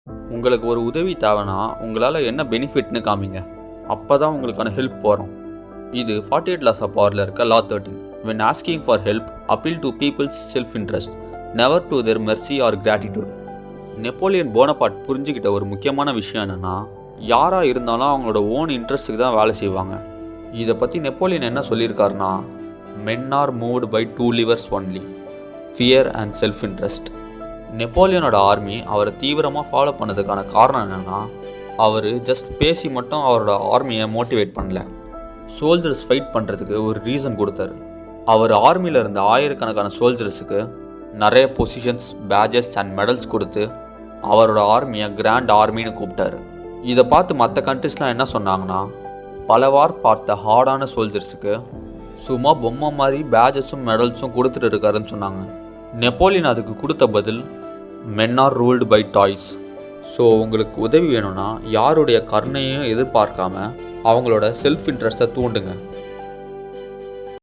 உங்களுக்கு ஒரு உதவி தேவைன்னா உங்களால் என்ன பெனிஃபிட்னு காமிங்க. அப்போ தான் உங்களுக்கான ஹெல்ப் வரும். இது 48 Laws of Powerல இருக்க Law 13. When asking for help, appeal to people's self-interest, never to their mercy or gratitude. Napoleon Bonaparte புரிஞ்சுக்கிட்ட ஒரு முக்கியமான விஷயம் என்னென்னா, யாராக இருந்தாலும் அவங்களோட ஓன் இன்ட்ரெஸ்ட்டுக்கு தான் வேலை செய்வாங்க. இதை பற்றி நெப்போலியன் என்ன சொல்லியிருக்காருன்னா, men are moved by two levers only, fear and self-interest. நெப்போலியனோட ஆர்மி அவரை தீவிரமாக ஃபாலோ பண்ணதுக்கான காரணம் என்னென்னா, அவர் ஜஸ்ட் பேசி மட்டும் அவரோட ஆர்மியை மோட்டிவேட் பண்ணல, சோல்ஜர்ஸ் ஃபைட் பண்ணுறதுக்கு ஒரு ரீசன் கொடுத்தாரு. அவர் ஆர்மியில் இருந்த ஆயிரக்கணக்கான சோல்ஜர்ஸுக்கு நிறைய பொசிஷன்ஸ், பேஜஸ் அண்ட் மெடல்ஸ் கொடுத்து அவரோட ஆர்மியை கிராண்ட் ஆர்மின்னு கூப்பிட்டாரு. இதை பார்த்து மற்ற கண்ட்ரிஸ்லாம் என்ன சொன்னாங்கன்னா, பல வார் பார்த்த ஹார்டான சோல்ஜர்ஸுக்கு சும்மா பொம்மை மாதிரி பேஜஸும் மெடல்ஸும் கொடுத்துட்டு இருக்காருன்னு சொன்னாங்க. நெப்போலியன் அதுக்கு கொடுத்த பதில், men are ruled by toys. So உங்களுக்கு உதவி வேணும்னா யாருடைய கருணையும் எதிர்பார்க்காம அவங்களோட செல்ஃப் இன்ட்ரெஸ்ட்டை தூண்டுங்க.